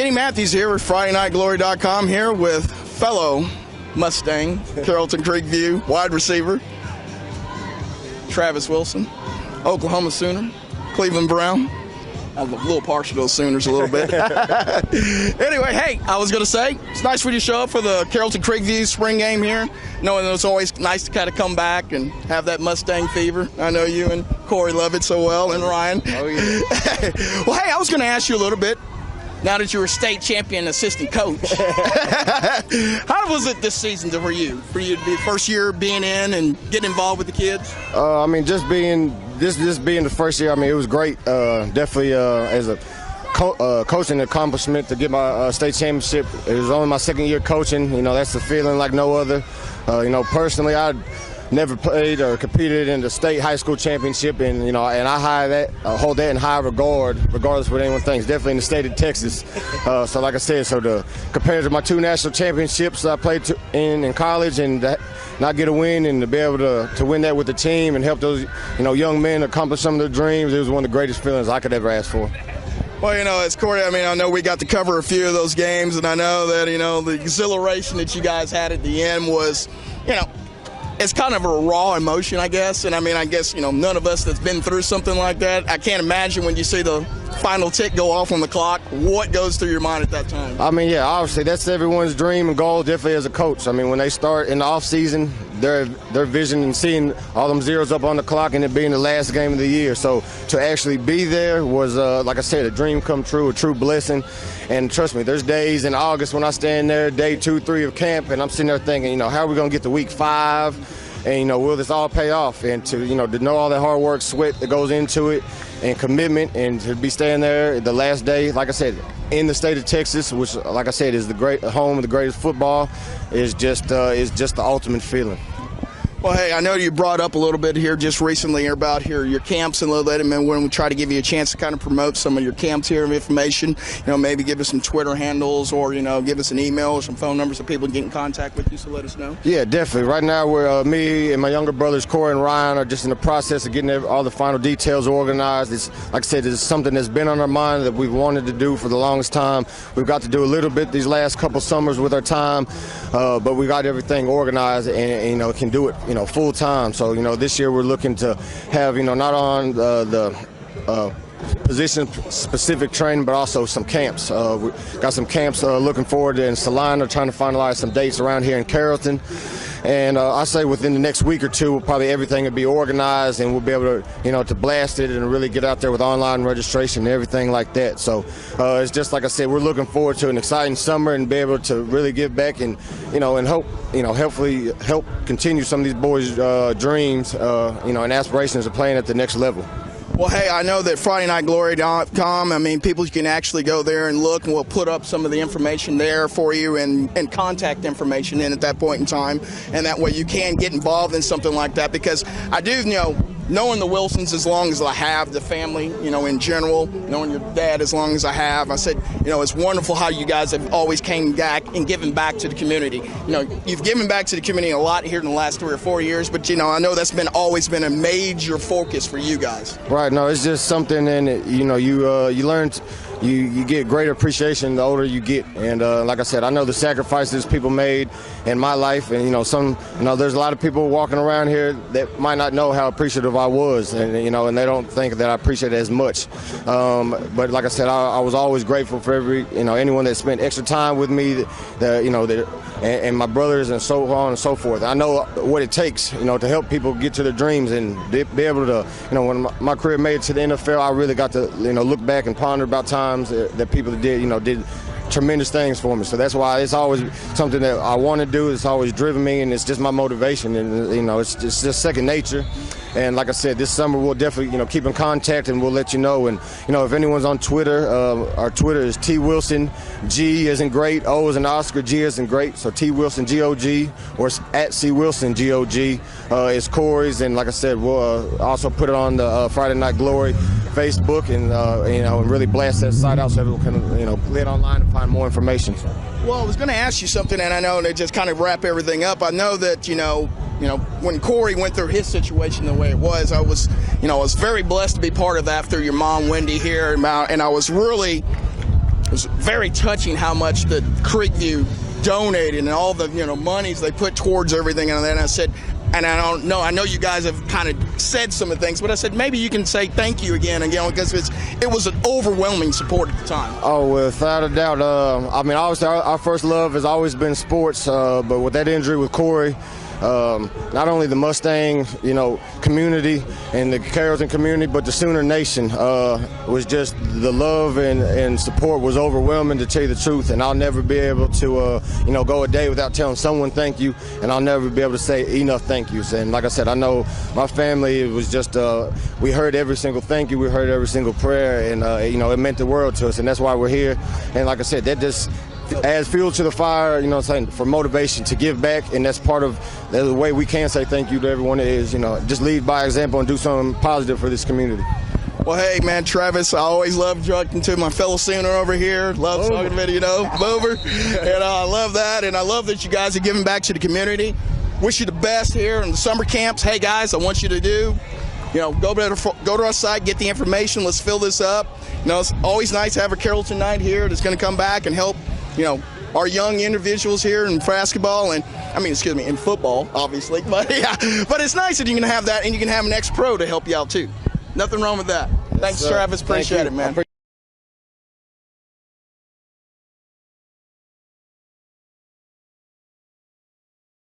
Kenny Matthews here with FridayNightGlory.com here with fellow Mustang, Carrollton Creekview wide receiver, Travis Wilson, Oklahoma Sooner, Cleveland Brown. I'm a little partial to those Sooners a little bit. Anyway, hey, I was going to say, it's nice for you to show up for the Carrollton Creekview spring game here, knowing that it's always nice to kind of come back and have that Mustang fever. I know you and Corey love it so well, and Ryan. Oh, yeah. Well, hey, I was going to ask you a little bit, now that you're a state champion assistant coach, how was it this season for you to be first year being in and getting involved with the kids? I mean, just being the first year, I mean, it was great. Definitely as a coaching accomplishment to get my state championship. It was only my second year coaching. You know, that's a feeling like no other. Personally, I never played or competed in the state high school championship, and I hold that in high regard, regardless of what anyone thinks. Definitely in the state of Texas. So like I said, compared to my two national championships I played in college, and not get a win, and to be able to win that with the team and help those young men accomplish some of their dreams, it was one of the greatest feelings I could ever ask for. Well, as Corey, I know we got to cover a few of those games, and I know that the exhilaration that you guys had at the end was, it's kind of a raw emotion, I guess. And I guess, none of us that's been through something like that, I can't imagine when you see the final tick go off on the clock, what goes through your mind at that time? Obviously, that's everyone's dream and goal, definitely as a coach. When they start in the off season, their vision and seeing all them zeros up on the clock and it being the last game of the year. So to actually be there was, like I said, a dream come true, a true blessing. And trust me, there's days in August when I stand there, day 2, 3 of camp, and I'm sitting there thinking, how are we going to get to week 5? And, will this all pay off? And to know all that hard work, sweat that goes into it, and commitment, and to be staying there the last day, like I said, in the state of Texas, which, like I said, is the great home of the greatest football, is just the ultimate feeling. Well, hey, I know you brought up a little bit here just recently about your camps and a little bit, and when we try to give you a chance to kind of promote some of your camps here of information, maybe give us some Twitter handles or, give us an email or some phone numbers so people can get in contact with you, so let us know. Yeah, definitely. Right now, we're me and my younger brothers, Corey and Ryan, are just in the process of getting all the final details organized. It's, like I said, it's something that's been on our mind that we've wanted to do for the longest time. We've got to do a little bit these last couple summers with our time, but we got everything organized and can do it full time. So this year we're looking to have not on the position specific training, but also some camps. We got some camps looking forward to in Salina, trying to finalize some dates around here in Carrollton. And I say within the next week or two, probably everything will be organized, and we'll be able to, to blast it and really get out there with online registration and everything like that. So it's just like I said, we're looking forward to an exciting summer and be able to really give back and, and hope, hopefully help continue some of these boys' dreams, and aspirations of playing at the next level. Well, hey, I know that FridayNightGlory.com, people can actually go there and look, and we'll put up some of the information there for you and contact information in at that point in time. And that way you can get involved in something like that, because I do, knowing the Wilsons as long as I have, the family, in general, knowing your dad as long as I have, I said, it's wonderful how you guys have always came back and given back to the community. You've given back to the community a lot here in the last 3 or 4 years, but, I know that's always been a major focus for you guys. Right. No, it's just something, and, you learn you get greater appreciation the older you get. And like I said, I know the sacrifices people made in my life, and there's a lot of people walking around here that might not know how appreciative I was, and and they don't think that I appreciate it as much. But like I said, I was always grateful for anyone that spent extra time with me, and my brothers and so on and so forth. I know what it takes, to help people get to their dreams and be able to, when my career made it to the NFL, I really got to, look back and ponder about times that people did tremendous things for me. So that's why it's always something that I want to do. It's always driven me, and it's just my motivation, and it's just second nature. And like I said, this summer we'll definitely keep in contact, and we'll let you know. And if anyone's on Twitter, our Twitter is T Wilson G as in great, O as in Oscar, G as in great. So T Wilson GOG, or it's at C Wilson GOG is Corey's. And like I said, we'll also put it on the Friday Night Glory Facebook, and and really blast that site out so everyone can play it online and find more information. Well, I was going to ask you something, and I know to just kind of wrap everything up. I know that when Corey went through his situation the way it was, I was very blessed to be part of that through your mom, Wendy, here, and I was really it was very touching how much the Creekview donated and all the monies they put towards everything. And then I said, and I don't know, I know you guys have kind of said some of the things, but I said maybe you can say thank you again, because it was an overwhelming support at the time. Oh, without a doubt. I mean, obviously our first love has always been sports, but with that injury with Corey, not only the Mustang, community and the Carrollton community, but the Sooner Nation was just the love and support was overwhelming, to tell you the truth. And I'll never be able to, go a day without telling someone thank you, and I'll never be able to say enough thank yous. And like I said, I know my family, it was just, we heard every single thank you, we heard every single prayer, and, it meant the world to us, and that's why we're here. And like I said, that just adds fuel to the fire, for motivation to give back, and that's part of the way we can say thank you to everyone is, just lead by example and do something positive for this community. Well, hey, man, Travis, I always love talking to my fellow Sooner over here. Love talking about Bover, and I love that, and I love that you guys are giving back to the community. Wish you the best here in the summer camps. Hey, guys, I want you to go to our site, get the information. Let's fill this up. It's always nice to have a Carrollton night here that's going to come back and help our young individuals here in basketball and, in football, obviously. But yeah, but it's nice that you can have that, and you can have an ex-pro to help you out too. Nothing wrong with that. Thanks, Travis. Appreciate it, man.